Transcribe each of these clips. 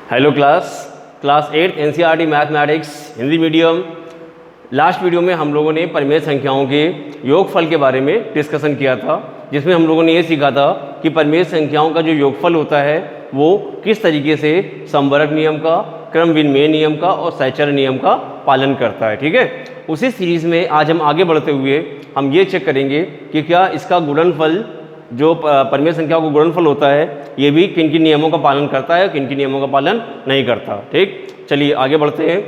Hello class 8 NCERT mathematics Hindi medium. Last video में हम लोगों ने परिमेय संख्याओं के योगफल के बारे में डिस्कशन किया था, जिसमें हम लोगों ने ये सीखा था कि परिमेय संख्याओं का जो योगफल होता है वो किस तरीके से समवर्ग नियम का, क्रम विनिमय नियम का और सहचर्य नियम का पालन करता है। ठीक है, उसी सीरीज़ में आज हम आगे बढ़ते हुए हम ये चेक करेंगे कि क्या इसका गुणनफल, जो परिमेय संख्याओं का गुणनफल होता है, ये भी किन किन नियमों का पालन करता है, किन किन नियमों का पालन नहीं करता। ठीक, चलिए आगे बढ़ते हैं।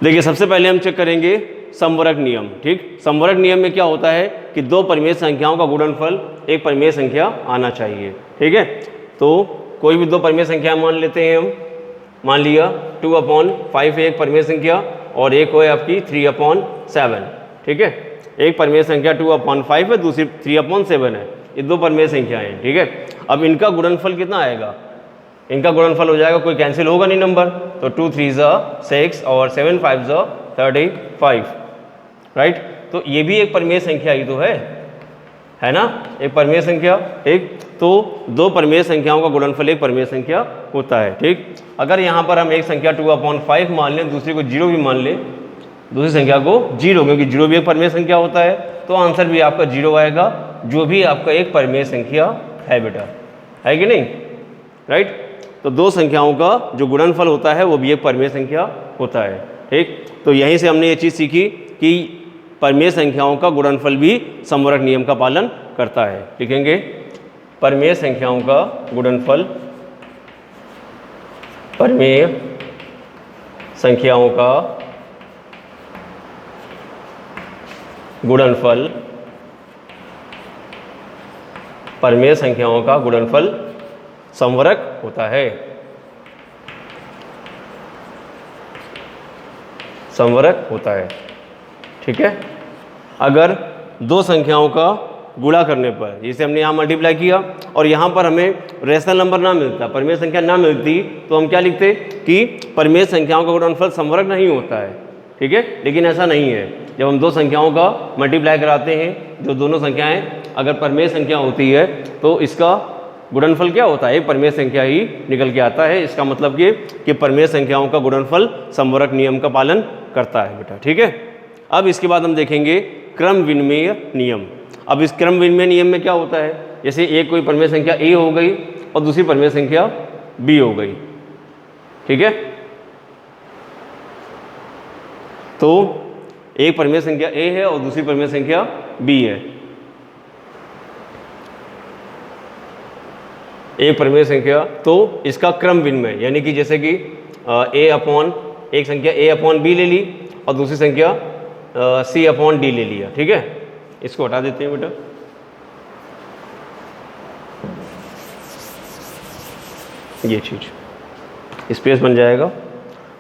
देखिए, सबसे पहले हम चेक करेंगे समवर्ग नियम। ठीक, समवर्ग नियम में क्या होता है कि दो परिमेय संख्याओं का गुणनफल एक परिमेय संख्या आना चाहिए। ठीक है, तो कोई भी दो परिमेय संख्या मान लेते हैं हम। मान लिया 2/5 है एक परिमेय संख्या और एक हो आपकी 3/7। ठीक है, एक परिमेय संख्या 2/5 है, दूसरी 3/7 है। ये दो परिमेय संख्याएं हैं। ठीक है, अब इनका गुणनफल कितना आएगा? इनका गुणनफल हो जाएगा, कोई कैंसिल होगा नहीं नंबर, तो 2 3 6 और 7 5 35। राइट, तो ये भी एक परिमेय संख्या ही तो है ना, एक परिमेय संख्या। ठीक, तो दो परिमेय संख्याओं का गुणनफल एक परिमेय संख्या होता है। ठीक, अगर यहाँ पर हम एक संख्या 2/5 मान लें, दूसरी को 0 भी मान लें, दूसरी संख्या को 0, क्योंकि 0 भी एक परिमेय संख्या होता है, तो आंसर भी आपका 0 आएगा, जो भी आपका एक परिमेय संख्या है बेटा, है कि नहीं? राइट, तो दो संख्याओं का जो गुणनफल होता है वो भी एक परिमेय संख्या होता है। ठीक, तो यहीं से हमने ये चीज़ सीखी कि परिमेय संख्याओं का गुणनफल भी समवर्ग नियम का पालन करता है। लिखेंगे परिमेय संख्याओं का गुणनफल, परिमेय संख्याओं का गुणनफल, परिमेय संख्याओं का गुणनफल समवर्ग होता है। समवर्ग होता है। ठीक है, अगर दो संख्याओं का गुणा करने पर, जैसे हमने यहाँ मल्टीप्लाई किया और यहाँ पर हमें रेशनल नंबर ना मिलता, परिमेय संख्या ना मिलती, तो हम क्या लिखते कि परिमेय संख्याओं का गुणनफल समवर्ग नहीं होता है। ठीक है, लेकिन ऐसा नहीं है। जब हम दो संख्याओं का मल्टीप्लाई कराते हैं, जो दोनों संख्याएं अगर परिमेय संख्या होती है, तो इसका गुणनफल क्या होता है? एक परिमेय संख्या ही निकल के आता है। इसका मतलब ये कि परिमेय संख्याओं का गुणनफल समवर्ग नियम का पालन करता है बेटा। ठीक है, अब इसके बाद हम देखेंगे क्रम विनिमय नियम। अब इस क्रम विनिमय नियम में क्या होता है, जैसे एक कोई परिमेय संख्या a हो गई और दूसरी परिमेय संख्या b हो गई। ठीक है, तो एक परिमेय संख्या a है और दूसरी परिमेय संख्या b है। एक परिमेय संख्या, तो इसका क्रम विनिमय, यानी कि जैसे कि एक संख्या a/b ले ली और दूसरी संख्या c/d ले लिया। ठीक है, इसको हटा देते हैं बेटा। ये चीज स्पेस बन जाएगा।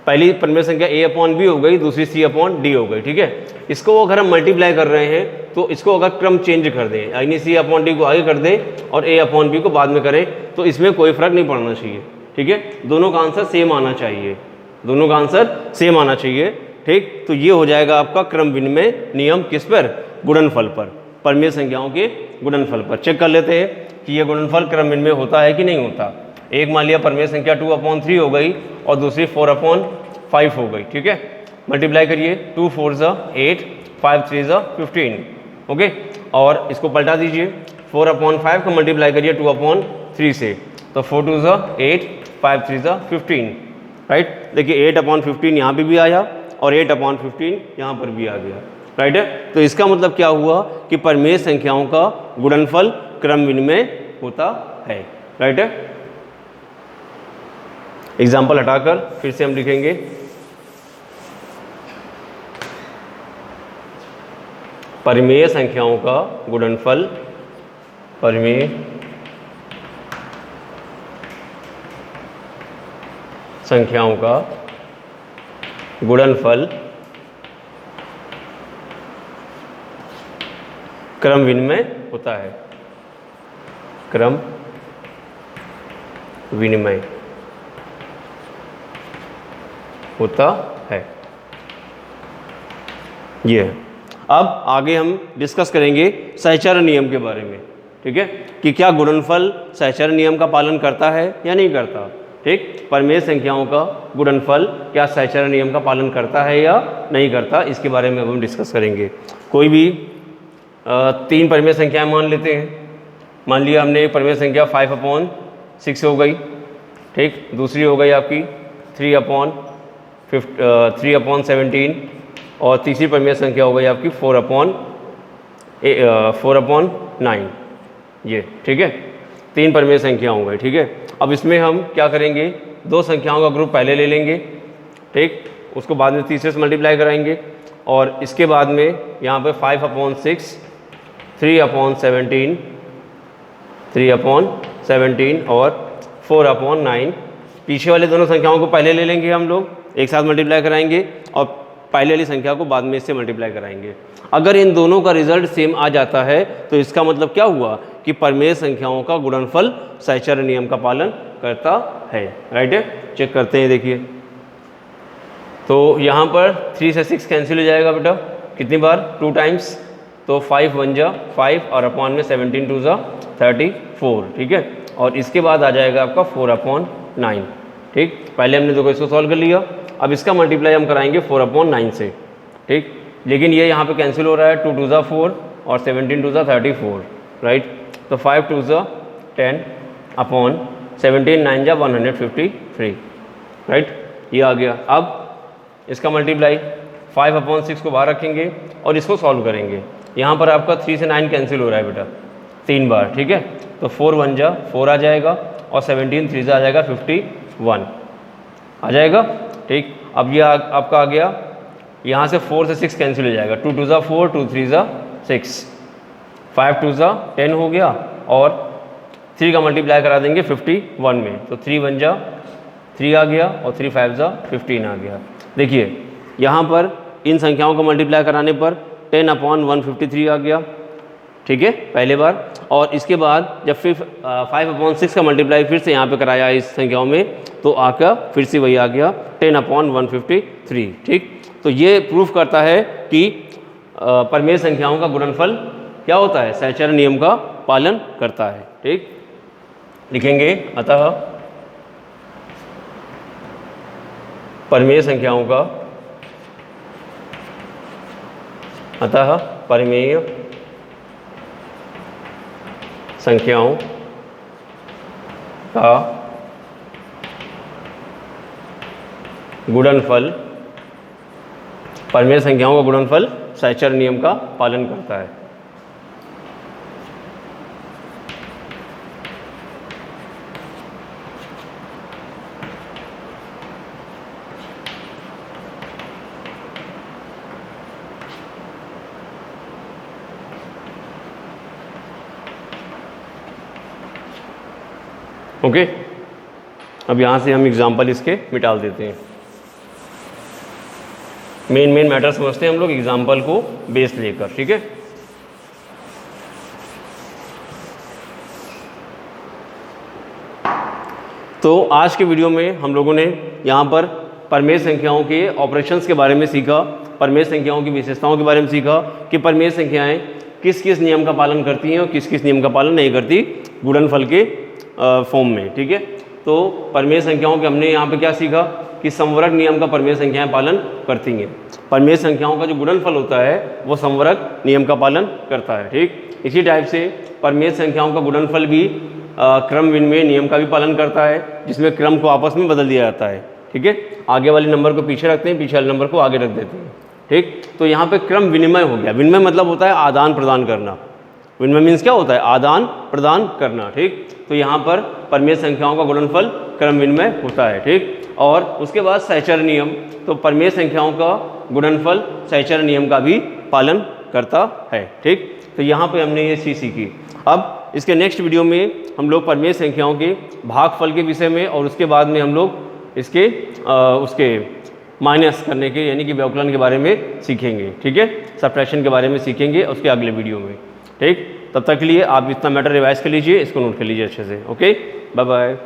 पहली परिमेय संख्या a/b हो गई, दूसरी c/d हो गई। ठीक है, इसको अगर हम मल्टीप्लाई कर रहे हैं तो इसको अगर क्रम चेंज कर दें, यानी c/d को आगे कर दें और a/b को बाद में करें, तो इसमें कोई फर्क नहीं पड़ना चाहिए। ठीक है, दोनों का आंसर सेम आना चाहिए, दोनों का आंसर सेम आना चाहिए। ठीक, तो ये हो जाएगा आपका क्रम विनिमय नियम किस पर? गुणनफल पर, परिमेय संख्याओं के गुणनफल पर। चेक कर लेते हैं कि ये गुणनफल क्रम विनिमय होता है कि नहीं होता। एक मान लिया परिमेय संख्या 2/3 हो गई और दूसरी 4/5 हो गई। ठीक है, मल्टीप्लाई करिए, 2 4 8, 5 3 15। ओके, और इसको पलटा दीजिए, 4/5 को मल्टीप्लाई करिए 2/3 से, तो 4 2 8, 5 3 15। राइट, देखिए 8/15 यहाँ पे भी आया और 8/15 यहाँ पर भी आ गया। राइट है, तो इसका मतलब क्या हुआ कि परिमेय संख्याओं का गुणनफल क्रम विनिमय होता है। राइट है, एग्जाम्पल हटाकर फिर से हम लिखेंगे परिमेय संख्याओं का गुणनफल, परिमेय संख्याओं का गुणनफल क्रम विनिमय होता है। क्रम विनिमय होता है, ये है। अब आगे हम डिस्कस करेंगे सहचर्य नियम के बारे में। ठीक है, कि क्या गुणनफल सहचर्य नियम का पालन करता है या नहीं करता। ठीक, परिमेय संख्याओं का गुणनफल क्या सैचरण नियम का पालन करता है या नहीं करता, इसके बारे में हम डिस्कस करेंगे। कोई भी 3 परिमेय संख्याएं मान लेते हैं। मान लिया हमने एक परिमेय संख्या 5/6 हो गई, ठीक, दूसरी हो गई आपकी 3/17 और तीसरी परिमेय संख्या हो गई आपकी 4/9, ये ठीक है, 3 परिमेय संख्या हो गई। ठीक है, अब इसमें हम क्या करेंगे, 2 संख्याओं का ग्रुप पहले ले लेंगे, ठीक, उसको बाद में तीसरे से मल्टीप्लाई कराएंगे और इसके बाद में यहाँ पे 5/6, 3/17 और 4/9, पीछे वाले दोनों संख्याओं को पहले ले लेंगे, हम लोग एक साथ मल्टीप्लाई कराएंगे और पहले वाली संख्या को बाद में इससे मल्टीप्लाई कराएंगे। अगर इन दोनों का रिजल्ट सेम आ जाता है तो इसका मतलब क्या हुआ कि परिमेय संख्याओं का गुणनफल सैचरण नियम का पालन करता है। राइट है, चेक करते हैं, देखिए तो यहाँ पर 3 से 6 कैंसिल हो जाएगा बेटा, कितनी बार, 2 टाइम्स, तो 5 1 जा 5 और अपॉन में 17 2 जा 34, ठीक है, और इसके बाद आ जाएगा आपका 4/9, ठीक, पहले हमने देखो इसको सॉल्व कर लिया, अब इसका मल्टीप्लाई हम कराएंगे 4/9 से, ठीक, लेकिन ये यहाँ पे कैंसिल हो रहा है, 2 2 जा 4 और 17 2 जा 34, राइट, तो 5 2 जा 10 अपॉन 17 9 जा 153, राइट, ये आ गया। अब इसका मल्टीप्लाई 5/6 को बाहर रखेंगे और इसको सॉल्व करेंगे। यहाँ पर आपका 3 से 9 कैंसिल हो रहा है बेटा 3 बार, ठीक है, तो 4 1 जा 4 आ जाएगा और 17 3 आ जाएगा 51 आ जाएगा, ठीक। अब ये आपका आ गया, यहाँ से 4 से 6 कैंसिल हो जाएगा, 2 2 जा 4 2 3 जा 6, 5 2 जा 10 हो गया और 3 का मल्टीप्लाई करा देंगे 51 में, तो 3 1 जा 3 आ गया और 3 5 जा 15 आ गया। देखिए यहाँ पर इन संख्याओं को मल्टीप्लाई कराने पर 10/153 आ गया, ठीक है, पहले बार, और इसके बाद जब फिर 5/6 का मल्टीप्लाई फिर से यहाँ पे कराया इस संख्याओं में, तो आकर फिर से वही आ गया 10/153, ठीक। तो ये प्रूफ करता है कि परिमेय संख्याओं का गुणनफल क्या होता है, सैचरण नियम का पालन करता है, ठीक। लिखेंगे अतः परिमेय संख्याओं का, अतः परिमेय संख्याओं का गुणनफल, परिमेय संख्याओं का गुणनफल सैचरण नियम का पालन करता है। ओके, अब यहाँ से हम एग्जाम्पल इसके मिटाल देते हैं। मेन मैटर समझते हैं हम लोग एग्जाम्पल को बेस लेकर, ठीक है। तो आज के वीडियो में हम लोगों ने यहाँ पर परिमेय संख्याओं के ऑपरेशंस के बारे में सीखा, परिमेय संख्याओं की विशेषताओं के बारे में सीखा कि परिमेय संख्याएं किस किस नियम का पालन करती हैं और किस किस नियम का पालन नहीं करती गुणनफल के फॉर्म में, ठीक है। तो परिमेय संख्याओं के हमने यहाँ पे क्या सीखा कि समवर्ग नियम का परिमेय संख्याएं पालन करती हैं। परिमेय संख्याओं का जो गुणनफल होता है वो समवर्ग नियम का पालन करता है, ठीक। इसी टाइप से परिमेय संख्याओं का गुणनफल भी क्रम विनिमय नियम का भी पालन करता है, जिसमें क्रम को आपस में बदल दिया जाता है, ठीक है। आगे वाले नंबर को पीछे रखते हैं, पीछे वाले नंबर को आगे रख देते हैं, ठीक। तो यहाँ पे क्रम विनिमय हो गया। विनिमय मतलब होता है आदान प्रदान करना। विनिमय मीन्स क्या होता है, आदान प्रदान करना, ठीक। तो यहाँ पर परिमेय संख्याओं का गुणनफल क्रम विनिमय होता है, ठीक। और उसके बाद सैचरण नियम, तो परिमेय संख्याओं का गुणनफल सैचरण नियम का भी पालन करता है, ठीक। तो यहाँ पे हमने ये चीज़ सीखी। अब इसके नेक्स्ट वीडियो में हम लोग परिमेय संख्याओं के भागफल के विषय में और उसके बाद में हम लोग इसके उसके माइनस करने के यानी कि व्यवकलन के बारे में सीखेंगे, ठीक है। सब्ट्रैक्शन के बारे में सीखेंगे उसके अगले वीडियो में, ठीक। तब तक के लिए आप इतना मैटर रिवाइज कर लीजिए, इसको नोट कर लीजिए अच्छे से। Okay, bye bye.